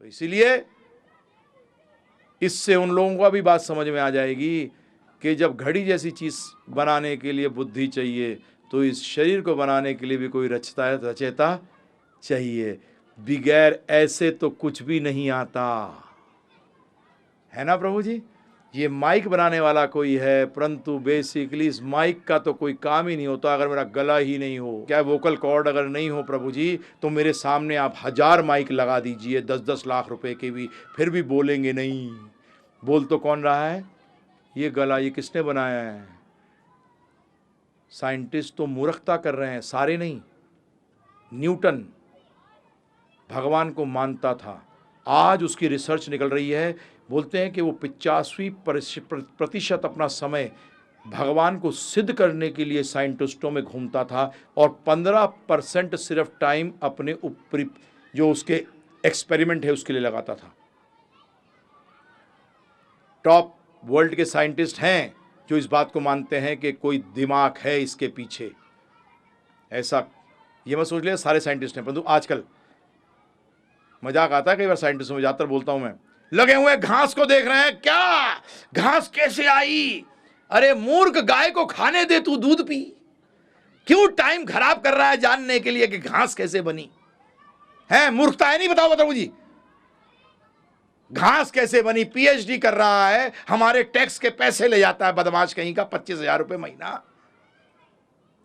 तो इसीलिए इससे उन लोगों को भी बात समझ में आ जाएगी कि जब घड़ी जैसी चीज बनाने के लिए बुद्धि चाहिए, तो इस शरीर को बनाने के लिए भी कोई रचेता चाहिए। बगैर ऐसे तो कुछ भी नहीं आता, है ना प्रभु जी। ये माइक बनाने वाला कोई है, परंतु बेसिकली इस माइक का तो कोई काम ही नहीं होता अगर मेरा गला ही नहीं हो, क्या वोकल कॉर्ड अगर नहीं हो प्रभु जी, तो मेरे सामने आप 1000 माइक लगा दीजिए 10-10 लाख रुपए के भी, फिर भी बोलेंगे नहीं। बोल तो कौन रहा है? ये गला, ये किसने बनाया है? साइंटिस्ट तो मूर्खता कर रहे हैं, सारे नहीं। न्यूटन भगवान को मानता था, आज उसकी रिसर्च निकल रही है, बोलते हैं कि वो 85% अपना समय भगवान को सिद्ध करने के लिए साइंटिस्टों में घूमता था और 15% सिर्फ टाइम अपने ऊपरी जो उसके एक्सपेरिमेंट है उसके लिए लगाता था। टॉप वर्ल्ड के साइंटिस्ट हैं जो इस बात को मानते हैं कि कोई दिमाग है इसके पीछे। ऐसा ये मैं सोच लिया सारे साइंटिस्ट हैं, परंतु आजकल मजाक आता है कई बार साइंटिस्टों में, ज्यादातर बोलता हूं मैं, लगे हुए घास को देख रहे हैं, क्या घास कैसे आई? अरे मूर्ख, गाय को खाने दे, तू दूध पी। क्यों टाइम खराब कर रहा है जानने के लिए कि घास कैसे बनी? है मूर्खता है नहीं? बताओ बताओ जी, घास कैसे बनी? पीएचडी कर रहा है, हमारे टैक्स के पैसे ले जाता है बदमाश कहीं का, 25,000 रुपए महीना।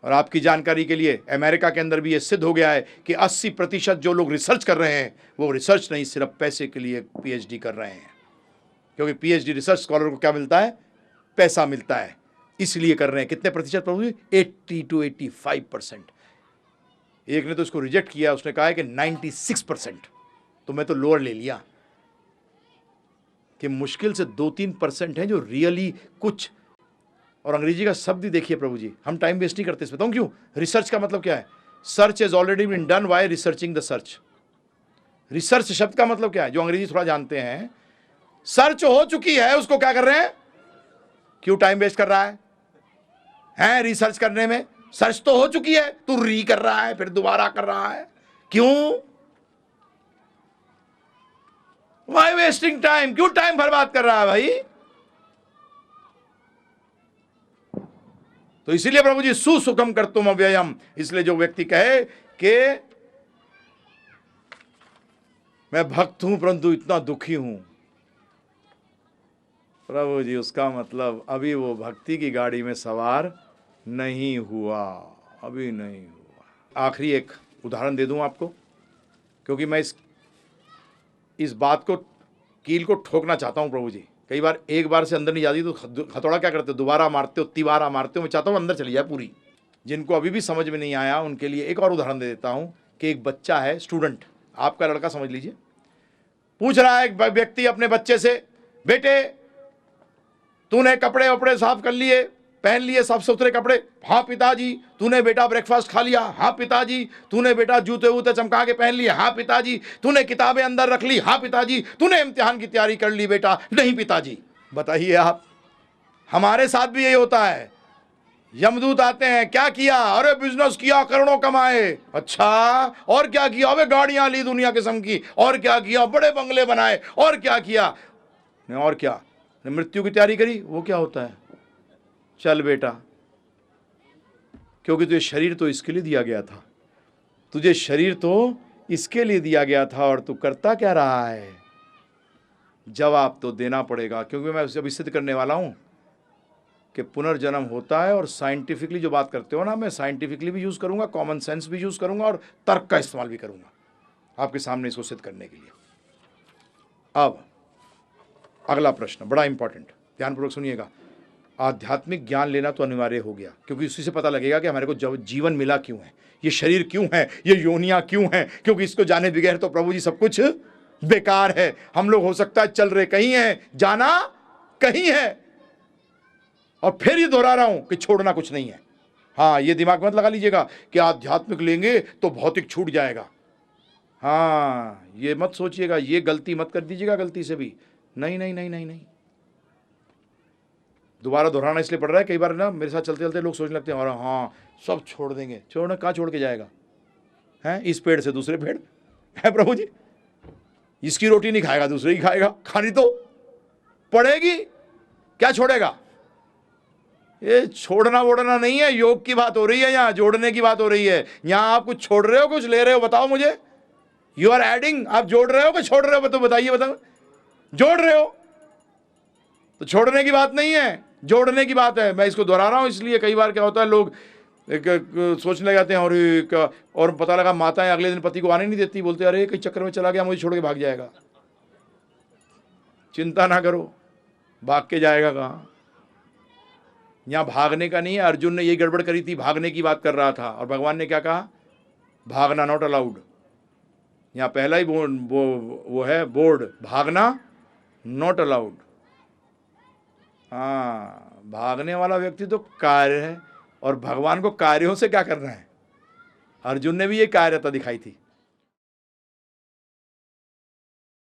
और आपकी जानकारी के लिए अमेरिका के अंदर भी यह सिद्ध हो गया है कि 80% जो लोग रिसर्च कर रहे हैं वो रिसर्च नहीं, सिर्फ पैसे के लिए पीएचडी कर रहे हैं। क्योंकि पीएचडी रिसर्च स्कॉलर को क्या मिलता है? पैसा मिलता है, इसलिए कर रहे हैं। कितने प्रतिशत प्रभु? 80 to 85%। एक ने तो इसको रिजेक्ट किया, उसने कहा है कि 96%। तो मैं तो लोअर ले लिया कि मुश्किल से 2-3% हैं जो रियली कुछ। और अंग्रेजी का शब्द ही देखिए प्रभु जी, हम टाइम वेस्ट नहीं करते इसमें। बताऊं क्यों? रिसर्च का मतलब क्या है? Search is already been done, why researching the search. Research शब्द का मतलब क्या है? जो अंग्रेजी थोड़ा जानते हैं, सर्च हो चुकी है, उसको क्या कर रहे हैं? क्यों टाइम वेस्ट कर रहा है? हैं रिसर्च करने में? सर्च तो हो चुकी है, तू री कर रहा है, फिर दोबारा कर रहा है, क्यों? Why wasting time? क्यों टाइम बर्बाद कर रहा है भाई? तो इसीलिए प्रभु जी सुसुखम कर तुम अव्ययम। इसलिए जो व्यक्ति कहे कि मैं भक्त हूं परंतु इतना दुखी हूं, प्रभु जी उसका मतलब अभी वो भक्ति की गाड़ी में सवार नहीं हुआ, अभी नहीं हुआ। आखिरी एक उदाहरण दे दूं आपको, क्योंकि मैं इस बात को कील को ठोकना चाहता हूं प्रभु जी। कई बार एक बार से अंदर नहीं जाती तो हथौड़ा क्या करते हो? दोबारा मारते हो, तिबारा मारते हो। मैं चाहता हूं अंदर चली जाए पूरी। जिनको अभी भी समझ में नहीं आया उनके लिए एक और उदाहरण दे देता हूं कि एक बच्चा है, स्टूडेंट, आपका लड़का समझ लीजिए, पूछ रहा है एक व्यक्ति अपने बच्चे से, बेटे तूने कपड़े वपड़े साफ कर लिए, पहन लिए साफ सुथरे कपड़े? हाँ पिताजी। तूने बेटा ब्रेकफास्ट खा लिया? हाँ पिताजी। तूने बेटा जूते वूते चमका के पहन लिए? हाँ पिताजी। तूने किताबें अंदर रख ली? हाँ पिताजी। तूने इम्तिहान की तैयारी कर ली बेटा? नहीं पिताजी। बताइए आप, हमारे साथ भी यही होता है। यमदूत आते हैं, क्या किया? अरे बिजनेस किया, करोड़ों कमाए। अच्छा, और क्या किया? अबे गाड़ियां ली दुनिया किस्म की। और क्या किया? बड़े बंगले बनाए। और क्या किया? और क्या? मृत्यु की तैयारी करी। वो क्या होता है? चल बेटा, क्योंकि तुझे शरीर तो इसके लिए दिया गया था, तुझे शरीर तो इसके लिए दिया गया था, और तू करता क्या रहा है? जवाब तो देना पड़ेगा, क्योंकि मैं अभी सिद्ध करने वाला हूं कि पुनर्जन्म होता है। और साइंटिफिकली जो बात करते हो ना, मैं साइंटिफिकली भी यूज करूंगा, कॉमन सेंस भी यूज करूंगा, और तर्क का इस्तेमाल भी करूंगा आपके सामने इसको सिद्ध करने के लिए। अब अगला प्रश्न बड़ा इंपॉर्टेंट, ध्यानपूर्वक सुनिएगा। आध्यात्मिक ज्ञान लेना तो अनिवार्य हो गया, क्योंकि उसी से पता लगेगा कि हमारे को जीवन मिला क्यों है, ये शरीर क्यों है, ये योनियां क्यों हैं। क्योंकि इसको जाने बगैर तो प्रभु जी सब कुछ बेकार है। हम लोग हो सकता है चल रहे कहीं हैं, जाना कहीं है। और फिर ये दोहरा रहा हूं कि छोड़ना कुछ नहीं है। हाँ, ये दिमाग मत लगा लीजिएगा कि आध्यात्मिक लेंगे तो भौतिक छूट जाएगा। हाँ, ये मत सोचिएगा, ये गलती मत कर दीजिएगा गलती से भी। नहीं नहीं नहीं नहीं नहीं, दोबारा दोहराना इसलिए पड़ रहा है, कई बार ना मेरे साथ चलते चलते लोग सोचने लगते हैं, और हाँ सब छोड़ देंगे। छोड़ना कहाँ छोड़ के जाएगा? हैं? इस पेड़ से दूसरे पेड़ है प्रभु जी। इसकी रोटी नहीं खाएगा, दूसरे की खाएगा, खानी तो पड़ेगी। क्या छोड़ेगा? ये छोड़ना वोड़ना नहीं है, योग की बात हो रही है, यहाँ जोड़ने की बात हो रही है। यहाँ आप कुछ छोड़ रहे हो, कुछ ले रहे हो? बताओ मुझे। यू आर एडिंग, आप जोड़ रहे हो कि छोड़ रहे हो? तो बताइए, बताओ। जोड़ रहे हो तो छोड़ने की बात नहीं है, जोड़ने की बात है। मैं इसको दोहरा रहा हूं इसलिए कई बार क्या होता है, लोग सोचने लग जाते हैं और पता लगा माताएं अगले दिन पति को आने नहीं देती, बोलते अरे कहीं चक्कर में चला गया, मुझे छोड़ के भाग जाएगा। चिंता ना करो, भाग के जाएगा कहाँ? यहाँ भागने का नहीं है। अर्जुन ने यही गड़बड़ करी थी, भागने की बात कर रहा था, और भगवान ने क्या कहा? भागना नॉट अलाउड। यहाँ पहला ही वो है बोर्ड, भागना नॉट अलाउड। हाँ, भागने वाला व्यक्ति तो कार्य है, और भगवान को कार्यों से क्या करना है? अर्जुन ने भी ये कार्यता दिखाई थी।